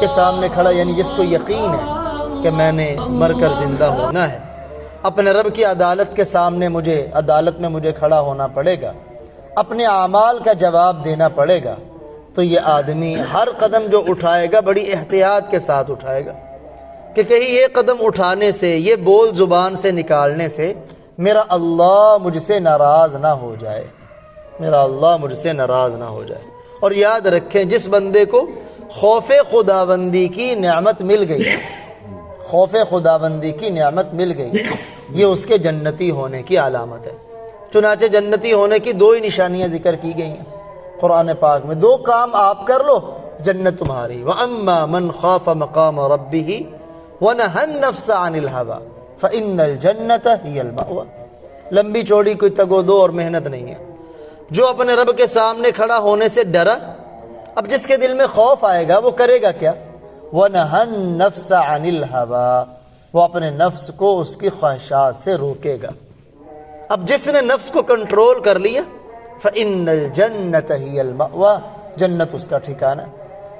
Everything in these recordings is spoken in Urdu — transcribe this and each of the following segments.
کے سامنے کھڑا یعنی جس کو یقین ہے کہ میں نے مر کر زندہ ہونا ہے، اپنے رب کی عدالت کے سامنے عدالت میں مجھے کھڑا ہونا پڑے گا، اپنے اعمال کا جواب دینا پڑے گا، تو یہ آدمی ہر قدم جو اٹھائے گا بڑی احتیاط کے ساتھ اٹھائے گا کہ کہیں یہ قدم اٹھانے سے، یہ بول زبان سے نکالنے سے میرا اللہ مجھ سے ناراض نہ ہو جائے، میرا اللہ مجھ سے ناراض نہ ہو جائے۔ اور یاد رکھیں، جس بندے کو خوف خداوندی کی نعمت مل گئی، خوف خداوندی کی نعمت مل گئی، یہ اس کے جنتی ہونے کی علامت ہے۔ چنانچہ جنتی ہونے کی دو ہی نشانیاں ذکر کی گئی ہیں قرآن پاک میں، دو کام آپ کر لو جنت تمہاری۔ وَأَمَّا مَنْ خَافَ مَقَامَ رَبِّهِ وَنَهَى النَّفْسَ عَنِ الْهَوَىٰ فَإِنَّ الْجَنَّةَ هِيَ الْمَأْوَىٰ۔ لمبی چوڑی کوئی تگ و دو اور محنت نہیں ہے، جو اپنے رب کے سامنے کھڑا ہونے سے ڈرا، اب جس کے دل میں خوف آئے گا وہ کرے گا کیا؟ وَنَهَى النَّفْسَ عَنِ الْهَوَىٰ، وہ اپنے نفس کو اس کی خواہشات سے روکے گا۔ اب جس نے نفس کو کنٹرول کر لیا، فَإِنَّ الْجَنَّةَ هِيَ الْمَأْوَىٰ، جنت اس کا ٹھکانہ ہے۔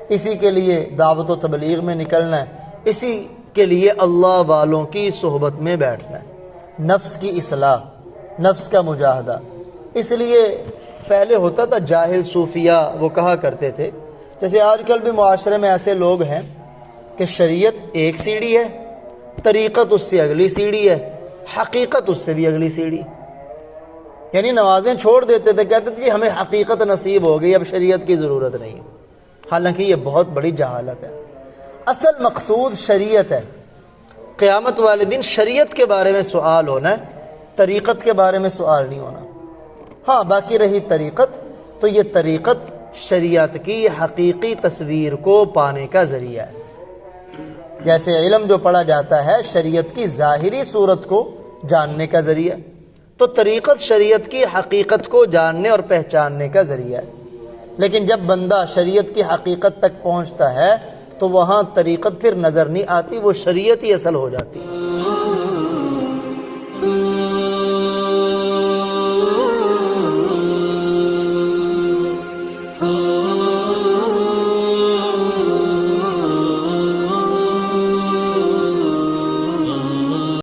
اسی کے لیے دعوت و تبلیغ میں نکلنا ہے، اسی کے لیے اللہ والوں کی صحبت میں بیٹھنا ہے، نفس کی اصلاح، نفس کا مجاہدہ۔ اس لیے پہلے ہوتا تھا جاہل صوفیہ وہ کہا کرتے تھے، جیسے آج کل بھی معاشرے میں ایسے لوگ ہیں کہ شریعت ایک سیڑھی ہے، طریقت اس سے اگلی سیڑھی ہے، حقیقت اس سے بھی اگلی سیڑھی، یعنی نمازیں چھوڑ دیتے تھے، کہتے تھے ہمیں حقیقت نصیب ہو گئی، اب شریعت کی ضرورت نہیں، حالانکہ یہ بہت بڑی جہالت ہے۔ اصل مقصود شریعت ہے، قیامت والے دن شریعت کے بارے میں سوال ہونا ہے، طریقت کے بارے میں سوال نہیں ہونا۔ ہاں باقی رہی طریقت، تو یہ طریقت شریعت کی حقیقی تصویر کو پانے کا ذریعہ ہے۔ جیسے علم جو پڑھا جاتا ہے شریعت کی ظاہری صورت کو جاننے کا ذریعہ، تو طریقت شریعت کی حقیقت کو جاننے اور پہچاننے کا ذریعہ ہے۔ لیکن جب بندہ شریعت کی حقیقت تک پہنچتا ہے تو وہاں طریقت پھر نظر نہیں آتی، وہ شریعت ہی اصل ہو جاتی ہے۔